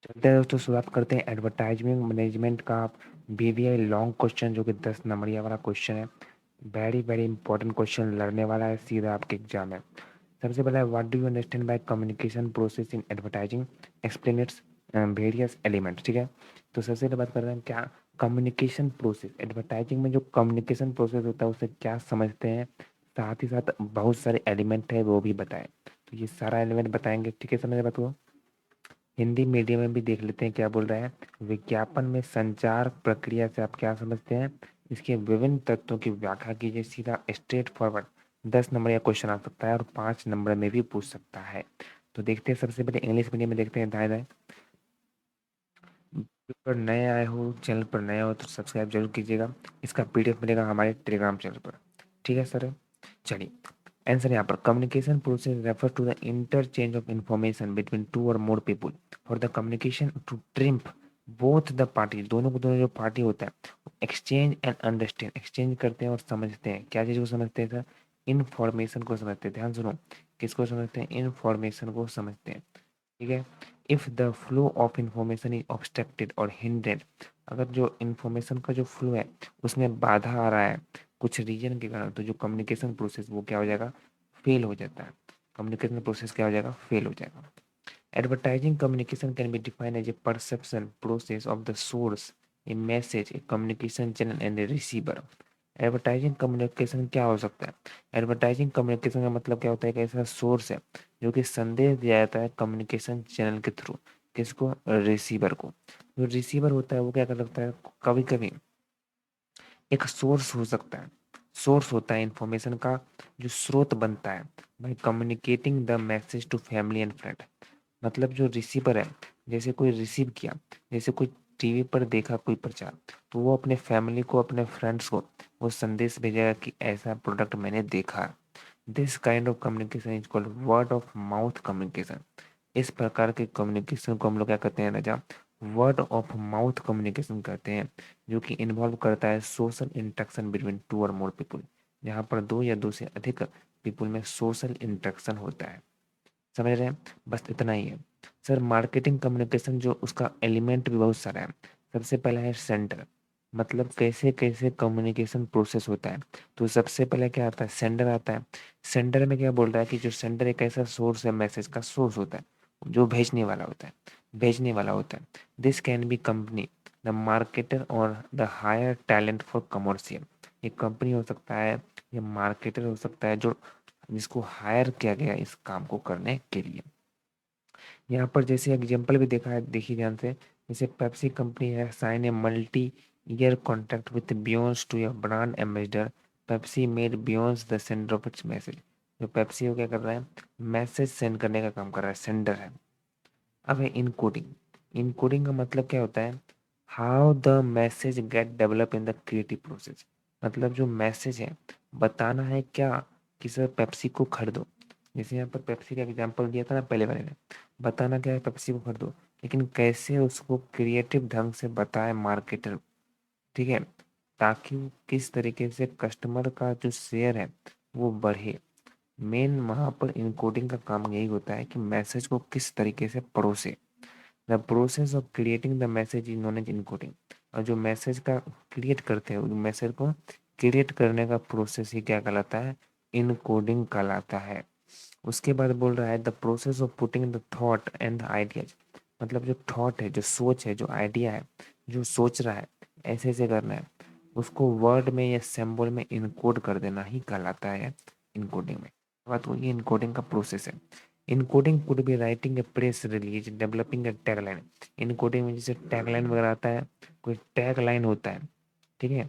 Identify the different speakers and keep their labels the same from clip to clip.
Speaker 1: चलते हैं दोस्तों, शुरुआत करते हैं एडवर्टाइजमेंट मैनेजमेंट का। बीवीआई लॉन्ग क्वेश्चन जो कि 10 नंबरिया वाला क्वेश्चन है। वेरी वेरी इंपॉर्टेंट क्वेश्चन लड़ने वाला है सीधा आपके एग्जाम में। सबसे पहला है, what do you understand by communication process in advertising, explain its various element. ठीक है, तो सबसे पहले बात कर रहे हैं क्या कम्युनिकेशन प्रोसेस, एडवर्टाइजिंग में जो कम्युनिकेशन प्रोसेस होता है उसे क्या समझते हैं, साथ ही साथ बहुत सारे एलिमेंट है वो भी बताएं। तो ये सारा एलिमेंट बताएंगे, ठीक है। समझ बात को हिंदी मीडियम में भी देख लेते हैं क्या बोल रहा है। विज्ञापन में संचार प्रक्रिया से आप क्या समझते हैं, इसके विभिन्न तत्वों की व्याख्या कीजिए। सीधा स्ट्रेट फॉरवर्ड 10 नंबर या क्वेश्चन आ सकता है और 5 नंबर में भी पूछ सकता है। तो देखते हैं, सबसे पहले इंग्लिश मीडियम में देखते हैं। दाएं दाएं पर नए आए हो, चैनल पर नए हो तो सब्सक्राइब जरूर कीजिएगा। इसका पीडीएफ मिलेगा हमारे टेलीग्राम चैनल पर। ठीक है सर, चलिए आंसर यहाँ पर, communication process refer to the interchange of information between two or more people for the communication to triumph both the party. दोनों को दोनों जो पार्टी होता है एक्सचेंज एंड अंडरस्टैंड, एक्सचेंज करते हैं और समझते हैं। क्या चीज को समझते हैं सर, इन्फॉर्मेशन को समझते हैं। ध्यान सुनो, किसको समझते हैं, इन्फॉर्मेशन को समझते हैं। ठीक है, if the flow of information is obstructed और हिंड्रेड, अगर जो इंफॉर्मेशन का जो फ्लो है उसमें बाधा आ रहा है कुछ रीजन के कारण, तो जो कम्युनिकेशन प्रोसेस वो क्या हो जाएगा, फेल हो जाता है। कम्युनिकेशन प्रोसेस क्या हो जाएगा, फेल हो जाएगा। Advertising communication can be defined as a perception process of the source, a message, a communication channel and a receiver. Advertising communication क्या हो सकता है, एडवर्टाइजिंग कम्युनिकेशन का मतलब क्या होता है, एक ऐसा सोर्स है जो कि संदेश दिया जाता है कम्युनिकेशन चैनल के थ्रू। किसको, रिसीवर को। जो रिसीवर होता है वो क्या कर सकता है, कभी कभी एक सोर्स हो सकता है, सोर्स होता है इंफॉर्मेशन का, जो स्रोत बनता है by communicating the message to family and friend. मतलब जो रिसीवर है, जैसे कोई रिसीव किया, जैसे कोई टीवी पर देखा कोई प्रचार, तो वो अपने फैमिली को, अपने फ्रेंड्स को वो संदेश भेजेगा कि ऐसा प्रोडक्ट मैंने देखा। This kind of communication is called word of mouth communication. इस प्रकार के कम्युनिकेशन को हम लोग क्या कहते हैं राजा, वर्ड ऑफ माउथ कम्युनिकेशन कहते हैं, जो कि इन्वॉल्व करता है social interaction between two or more people, जहाँ पर दो या दो से अधिक पीपल में सोशल इंटरेक्शन होता है। समझ रहे हैं, बस इतना ही है। सर मार्केटिंग कम्युनिकेशन जो उसका एलिमेंट भी बहुत सारा है। सबसे पहला है सेंडर, मतलब कैसे कैसे कम्युनिकेशन प्रोसेस होता है। तो सबसे पहले क्या आता है, सेंडर आता है। सेंडर में क्या बोल रहा है कि जो सेंडर एक ऐसा सोर्स है, मैसेज का सोर्स होता है जो भेजने वाला होता है, भेजने वाला होता है। This can be company, the marketer or the higher talent for commercial. ये कंपनी हो सकता है, ये मार्केटर हो सकता है जो जिसको हायर किया गया इस काम को करने के लिए। यहाँ पर जैसे एग्जांपल भी देखा है, देखिए ध्यान से, जैसे पेप्सी कंपनी है sign a multi year contract with Beyonce to your brand ambassador, Pepsi made Beyonce the sender of its message. जो पेप्सी वो क्या कर रहा है, मैसेज सेंड करने का काम कर रहा है, सेंडर है। अब है इनकोडिंग। इनकोडिंग का मतलब क्या होता है, how the message get develop in the creative process. मतलब जो मैसेज है बताना है क्या, कि सर पेप्सी को खरीदो। जैसे यहाँ पर पेप्सी का एग्जांपल दिया था ना पहले वाले में, बताना क्या है, पेप्सी को खरीदो, लेकिन कैसे उसको क्रिएटिव ढंग से बताए मार्केटर। ठीक है, ताकि किस तरीके से कस्टमर का जो शेयर है वो बढ़े। मेन वहां पर इनकोडिंग का काम यही होता है कि मैसेज को किस तरीके से परोसे। The process of creating the message is known as encoding. और जो मैसेज का क्रिएट करते हैं, उस मैसेज को क्रिएट करने का प्रोसेस ही क्या कहलाता है, इनकोडिंग कहलाता है। उसके बाद बोल रहा है the process of putting the thought and the ideas. मतलब जो थॉट है, जो सोच है, जो आइडिया है, जो सोच रहा है ऐसे ऐसे करना है, उसको वर्ड में या सिंबल में इनकोड कर देना ही कहलाता है इनकोडिंग में। बात वो ये इनकोडिंग का प्रोसेस है। Encoding could be writing a press release, developing a tagline. Encoding में जैसे टैगलाइन वगैरह आता है, कोई टैगलाइन होता है, ठीक है,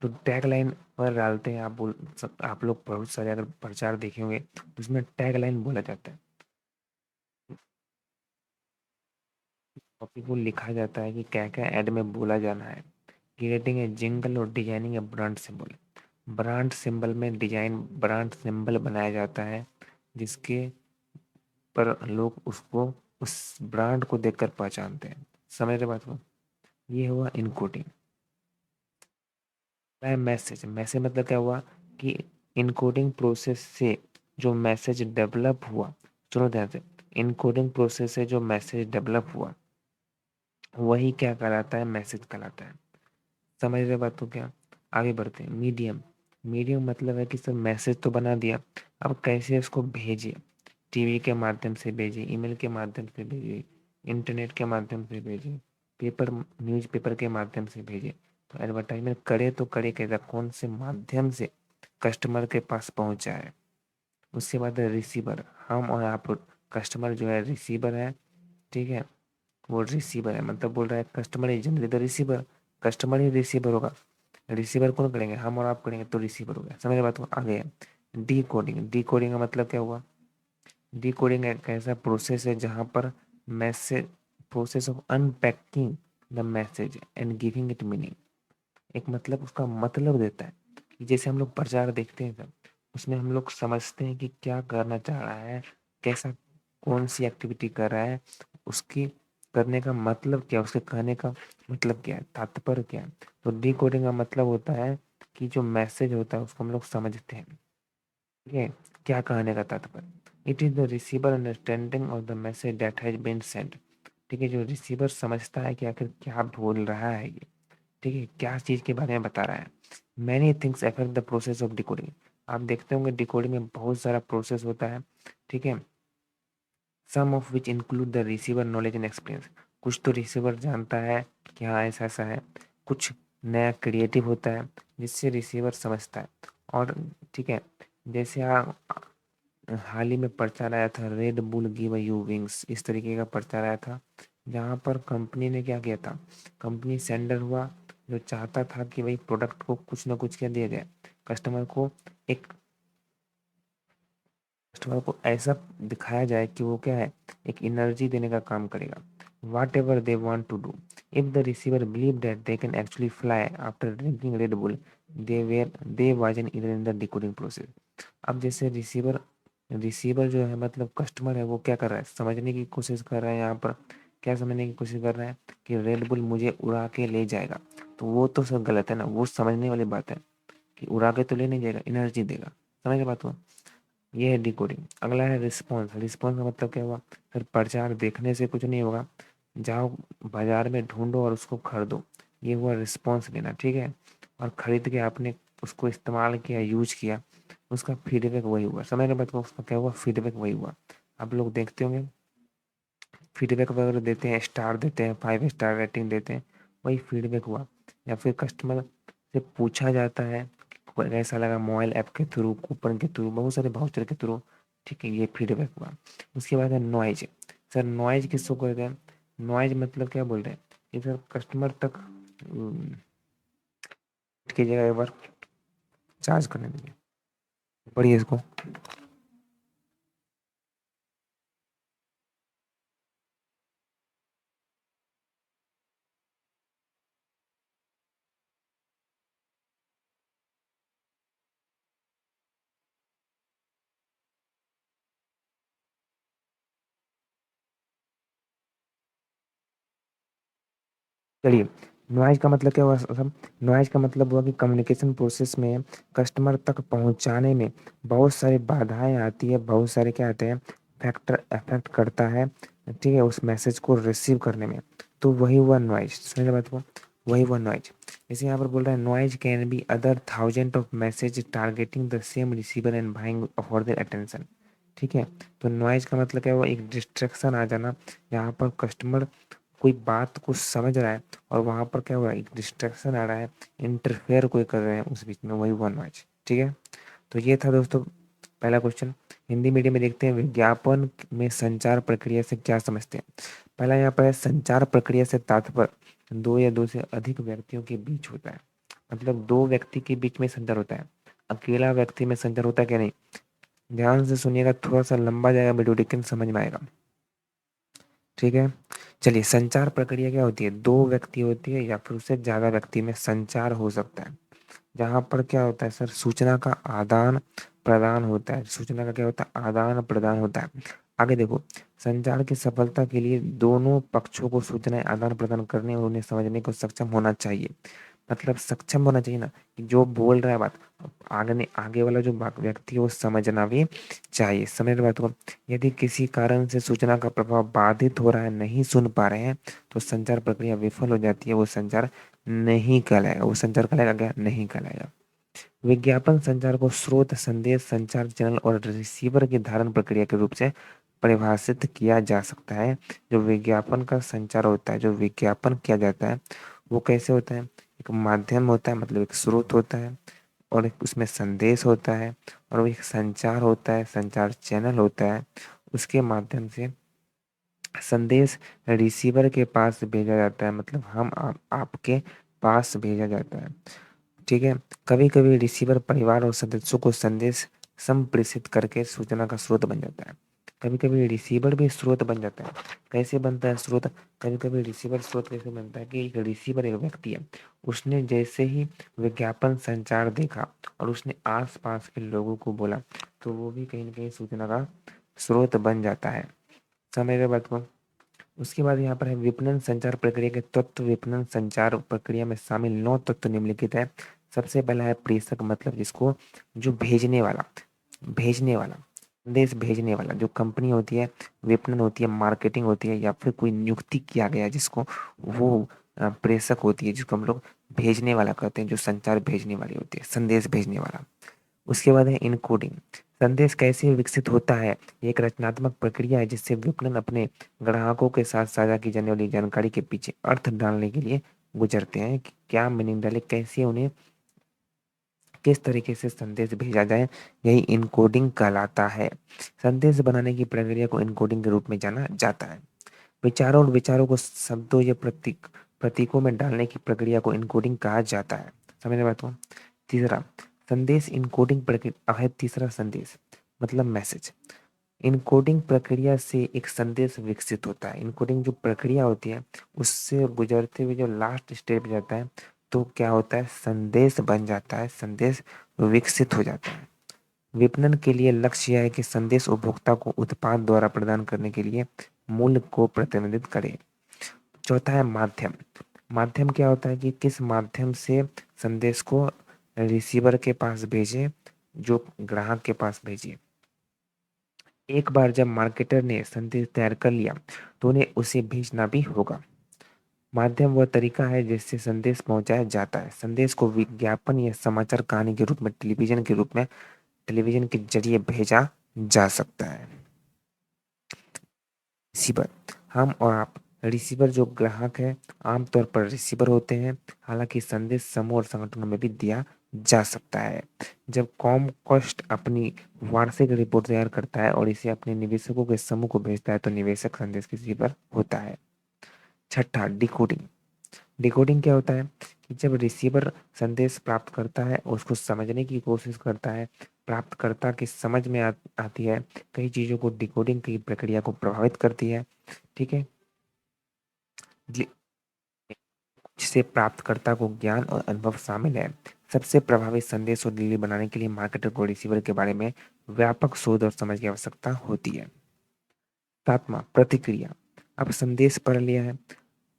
Speaker 1: तो टैगलाइन पर डालते हैं। आप लोग बहुत सारे अगर प्रचार देखे होंगे तो उसमें टैगलाइन बोला जाता है, टॉपिक को लिखा जाता है कि क्या क्या ऐड में बोला जाना है। क्रिएटिंग ए जिंगल और डिजाइनिंग ए ब्रांड सिंबल। ब्रांड सिंबल में डिजाइन, ब्रांड सिंबल बनाया जाता है जिसके पर लोग उसको, उस ब्रांड को देखकर पहचानते हैं। समझ रहे बात को, ये हुआ इनकोडिंग। मैसेज, मैसेज मतलब क्या हुआ कि इनकोडिंग प्रोसेस से जो मैसेज डेवलप हुआ, सुनो ध्यान से, इनकोडिंग प्रोसेस से जो मैसेज डेवलप हुआ वही क्या कहलाता है, मैसेज कहलाता है। समझ रहे बात को क्या? आगे बढ़ते हैं। मीडियम, मीडियम मतलब है कि सर मैसेज तो बना दिया, अब कैसे उसको भेजिए, टीवी के माध्यम से भेजिए, ईमेल के माध्यम से भेजिए, इंटरनेट के माध्यम से भेजिए, पेपर न्यूज़पेपर के माध्यम से भेजिए। तो एडवर्टाइजमेंट करे तो करे कैसा, कौन से माध्यम से कस्टमर के पास पहुंचा है। उसके बाद रिसीवर, हम और आप, कस्टमर जो है रिसीवर है, ठीक है, वो रिसीवर है, मतलब बोल रहा है customer is generally the receiver, customer he receiver होगा। रिसीवर कौन करेंगे, हम और आप करेंगे, तो रिसीवर हो गया। समझ बात को? आ गया। डी कोडिंग, डी कोडिंग का मतलब क्या हुआ, डी कोडिंग एक ऐसा प्रोसेस है जहाँ पर message, process of unpacking the message and giving it meaning, एक मतलब उसका मतलब देता है कि जैसे हम लोग प्रचार देखते हैं तब उसमें हम लोग समझते हैं कि क्या करना चाह रहा है, कैसा, कौन सी एक्टिविटी कर रहा है, उसकी करने का मतलब क्या, उसके कहने का मतलब क्या है, तात्पर्य क्या है। तो डिकोडिंग का मतलब होता है कि जो मैसेज होता है उसको हम लोग समझते हैं, ठीक है, क्या कहने का तात्पर्य। It is the receiver understanding of the message that has been send, ठीक है, जो रिसीवर समझता है कि आखिर क्या बोल रहा है ये, ठीक है, क्या चीज़ के बारे में बता रहा है। Many things affect the process of decoding, आप देखते होंगे डिकोडिंग में बहुत सारा प्रोसेस होता है, ठीक है, some of which include the receiver knowledge and experience, कुछ तो रिसीवर जानता है कि हाँ ऐसा ऐसा है, कुछ नया क्रिएटिव होता है जिससे रिसीवर समझता है। और ठीक है, जैसे हाल ही में प्रचार आया था, red bull give you wings, इस तरीके का प्रचार आया था, जहाँ पर कंपनी ने क्या किया था, कंपनी सेंडर हुआ जो चाहता था कि भाई प्रोडक्ट को कुछ ना कुछ क्या दिया जाए, कस्टमर को एक, कस्टमर को ऐसा दिखाया जाए कि वो क्या है, एक एनर्जी देने का काम करेगा। Whatever they want to do, if the receiver believe that they can actually fly after drinking Red Bull, they was an error in the decoding process. अब जैसे रिसीवर, रिसीवर जो है मतलब कस्टमर है, वो क्या कर रहा है, समझने की कोशिश कर रहा है, यहाँ पर क्या समझने की कोशिश कर रहा है कि रेड बुल मुझे उड़ा के ले जाएगा, तो वो तो सब गलत है ना, वो समझने वाली बात है कि उड़ा के तो ले नहीं जाएगा, एनर्जी देगा। समझ के बात हुआ, ये है डिकोडिंग। अगला है रिस्पॉन्स, रिस्पॉन्स का मतलब क्या हुआ, फिर प्रचार देखने से कुछ नहीं होगा, जाओ बाजार में ढूंढो और उसको खरीदो, ये हुआ रिस्पॉन्स लेना, ठीक है, और खरीद के आपने उसको इस्तेमाल किया, यूज किया, उसका फीडबैक वही हुआ। समझ रहे बात को, उसका क्या हुआ, फीडबैक वही हुआ। आप लोग देखते होंगे फीडबैक वगैरह देते हैं, स्टार देते हैं, 5 स्टार रेटिंग देते हैं, वही फीडबैक हुआ। या फिर कस्टमर से पूछा जाता है कैसा लगा, मोबाइल ऐप के थ्रू, कूपन के थ्रू, बहुत सारे वाउचर के थ्रू, ठीक है, ये फीडबैक हुआ। उसके बाद है नॉइज, सर नॉइज किसको कहते हैं, नॉइज मतलब क्या बोल रहे हैं कि सर कस्टमर तक कीजिएगा एक बार, चार्ज करने दीजिए, पढ़िए इसको। चलिए, नॉइज का मतलब क्या हुआ सब, नॉइज का मतलब हुआ कि कम्युनिकेशन प्रोसेस में कस्टमर तक पहुंचाने में बहुत सारी बाधाएं आती है, बहुत सारे क्या आते हैं फैक्टर अफेक्ट करता है, ठीक है, उस मैसेज को रिसीव करने में, तो वही हुआ नॉइज। समझ बात को, वही हुआ नॉइज। जैसे यहाँ पर बोल रहा है noise can be other thousand of message targeting the same receiver and buying for their attention, ठीक है। तो नॉइज का मतलब क्या हुआ, एक डिस्ट्रैक्शन आ जाना, यहाँ पर कस्टमर कोई बात को समझ रहा है और वहां पर क्या हो रहा है, एक डिस्ट्रैक्शन आ रहा है, इंटरफेयर कोई कर रहे हैं उस बीच में, वही हुआ नॉइज, ठीक है। तो ये था दोस्तों पहला क्वेश्चन। हिंदी मीडियम में देखते हैं, विज्ञापन में संचार प्रक्रिया से क्या समझते हैं। पहला यहाँ पर है, संचार प्रक्रिया से तात्पर्य दो या दो से अधिक व्यक्तियों के बीच होता है, मतलब दो व्यक्ति के बीच में संचार होता है, अकेला व्यक्ति में संचार होता है क्या नहीं। ध्यान से सुनिएगा, थोड़ा सा लंबा जाएगा वीडियो लेकिन समझ में आएगा, ठीक है। चलिए, संचार प्रक्रिया क्या होती है, दो व्यक्ति होती है या फिर उससे ज्यादा व्यक्ति में संचार हो सकता है, जहां पर क्या होता है सर, सूचना का आदान प्रदान होता है, सूचना का क्या होता है, आदान प्रदान होता है। आगे देखो, संचार की सफलता के लिए दोनों पक्षों को सूचनाएं आदान प्रदान करने और उन्हें समझने को सक्षम होना चाहिए। मतलब सक्षम होना चाहिए ना, कि जो बोल रहा है बात, आगे वाला जो व्यक्ति है वो समझना भी चाहिए। समझ रहे बात को। यदि किसी कारण से सूचना का प्रभाव बाधित हो रहा है, नहीं सुन पा रहे हैं, तो संचार प्रक्रिया विफल हो जाती है, वो संचार नहीं कहलाएगा। वो संचार कहलाएगा क्या? नहीं कहलाएगा। विज्ञापन संचार को स्रोत, संदेश, संचार चैनल और रिसीवर की धारण प्रक्रिया के रूप से परिभाषित किया जा सकता है। जो विज्ञापन का संचार होता है, जो विज्ञापन किया जाता है, वो कैसे होता है? एक माध्यम होता है, मतलब एक स्रोत होता है, और एक उसमें संदेश होता है, और वो एक संचार होता है, संचार चैनल होता है। उसके माध्यम से संदेश रिसीवर के पास भेजा जाता है, मतलब आपके पास भेजा जाता है। ठीक है। कभी कभी रिसीवर परिवार और सदस्यों को संदेश संप्रेषित करके सूचना का स्रोत बन जाता है। कभी कभी रिसीवर भी स्रोत बन जाता है। कैसे बनता है स्रोत? कभी कभी रिसीवर स्रोत कैसे बनता है कि एक रिसीवर एक व्यक्ति है, उसने जैसे ही विज्ञापन संचार देखा और उसने आसपास के लोगों को बोला, तो वो भी कहीं ना कहीं सूचना का स्रोत बन जाता है। समझ रहे बात को। उसके बाद यहाँ पर है विपणन संचार प्रक्रिया के तत्व। विपणन संचार प्रक्रिया में शामिल 9 तत्व निम्नलिखित है। सबसे पहला है प्रेषक, मतलब जिसको, जो भेजने वाला संदेश भेजने वाला, जो कंपनी होती है, विपणन होती है, मार्केटिंग होती है, या फिर कोई नियुक्ति किया गया जिसको, वो प्रेषक होती है, जिसको हम लोग भेजने वाला कहते हैं, जो संचार भेजने वाली होती है, संदेश भेजने वाला। उसके बाद है इनकोडिंग। संदेश कैसे विकसित होता है? ये एक रचनात्मक प्रक्रिया है जिससे विपणन अपने ग्राहकों के साथ साझा की जाने वाली जानकारी के पीछे अर्थ डालने के लिए गुजरते हैं, कि क्या मीनिंग डाले, कैसे उन्हें किस तरीके से संदेश भेजा जाए, यही इनकोडिंग कहलाता है। संदेश बनाने की प्रक्रिया को इनकोडिंग के रूप में जाना जाता है। विचारों और विचारों को शब्दों या प्रतीकों में डालने की प्रक्रिया को इनकोडिंग कहा जाता है। समझ में बात को। तीसरा, संदेश इनकोडिंग प्रक्रिया है। तीसरा, संदेश मतलब मैसेज। इनकोडिंग प्रक्रिया से एक संदेश विकसित होता है। इनकोडिंग जो प्रक्रिया होती है, उससे गुजरते हुए जो लास्ट स्टेप जाता है, तो क्या होता है? संदेश बन जाता है, संदेश विकसित हो जाता है। विपणन के लिए लक्ष्य यह है कि संदेश उपभोक्ता को उत्पाद द्वारा प्रदान करने के लिए मूल्य को प्रतिनिधित करे। चौथा है माध्यम। माध्यम क्या होता है कि किस माध्यम से संदेश को रिसीवर के पास भेजे, जो ग्राहक के पास भेजिए। एक बार जब मार्केटर ने संदेश तैयार कर लिया, तो उन्हें उसे भेजना भी होगा। माध्यम वह तरीका है जिससे संदेश पहुंचाया जाता है। संदेश को विज्ञापन या समाचार कहानी के रूप में, टेलीविजन के रूप में, टेलीविजन के जरिए भेजा जा सकता है। रिसीवर, हम और आप। रिसीवर जो ग्राहक है, आमतौर पर रिसीवर होते हैं। हालांकि संदेश समूह और संगठनों में भी दिया जा सकता है। जब कॉमकास्ट अपनी वार्षिक रिपोर्ट तैयार करता है और इसे अपने निवेशकों के समूह को भेजता है, तो निवेशक संदेश के रिसीवर होता है। छठा, डिकोडिंग। डिकोडिंग क्या होता है कि जब रिसीवर संदेश प्राप्त करता है, उसको समझने की कोशिश करता है, प्राप्तकर्ता की समझ में आती है, कई चीजों को डिकोडिंग की प्रक्रिया को प्रभावित करती है। ठीक है। जिससे प्राप्तकर्ता को ज्ञान और अनुभव शामिल है। सबसे प्रभावी संदेश और डिलीवरी बनाने के लिए मार्केटर को रिसीवर के बारे में व्यापक शोध और समझ की आवश्यकता होती है। सातवां, प्रतिक्रिया। अब संदेश पढ़ लिया है,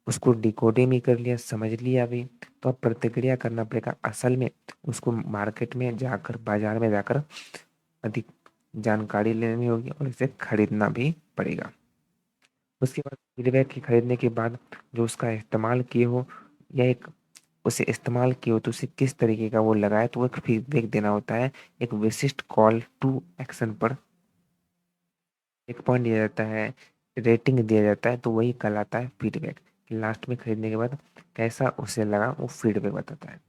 Speaker 1: उसको डिकोडिंग भी कर लिया, समझ लिया भी, तो अब प्रतिक्रिया करना पड़ेगा। असल में उसको मार्केट में जाकर, बाजार में जाकर अधिक जानकारी लेनी होगी और इसे खरीदना भी पड़ेगा। उसके बाद फीडबैक की खरीदने के बाद जो उसका इस्तेमाल किए हो, या एक उसे इस्तेमाल किए हो, तो उसे किस तरीके का वो लगाए, तो वो एक फीडबैक देना होता है। एक विशिष्ट कॉल टू एक्शन पर एक पॉइंट दिया जाता है, रेटिंग दिया जाता है, तो वही कहलाता है फीडबैक। लास्ट में खरीदने के बाद कैसा उसे लगा, वो फीडबैक बताता है।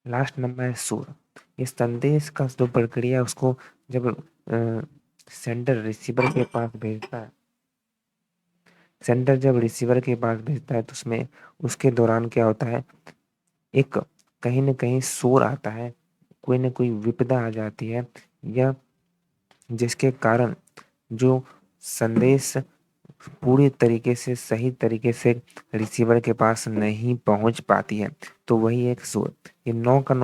Speaker 1: लास्ट नंबर है सुर। इस संदेश का जो प्रक्रिया, उसको जब सेंडर रिसीवर के पास भेजता है, सेंडर जब रिसीवर के पास भेजता है, तो उसमें उसके दौरान क्या होता है, एक कहीं ना कहीं शोर आता है, कोई ना कोई विपदा आ जाती है, या जिसके कारण जो संदेश पूरी तरीके से, सही तरीके से रिसीवर के पास नहीं पहुंच पाती है, तो वही एक शोर। ये 9 का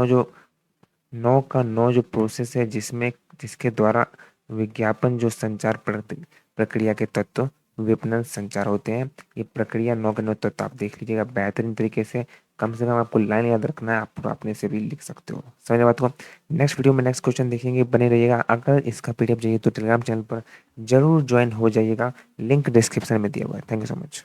Speaker 1: 9 जो प्रोसेस है, जिसमें जिसके द्वारा विज्ञापन जो संचार प्रक्रिया के तत्व विपणन संचार होते हैं। ये प्रक्रिया 9 के 9 तत्व आप देख लीजिएगा बेहतरीन तरीके से। कम से कम आपको लाइन याद रखना है, आप अपने से भी लिख सकते हो। समझ बात को। नेक्स्ट वीडियो में नेक्स्ट क्वेश्चन देखेंगे, बने रहिएगा। अगर इसका पीडीएफ चाहिए तो टेलीग्राम चैनल पर जरूर ज्वाइन हो जाइएगा, लिंक डिस्क्रिप्शन में दिया हुआ है। Thank you so much.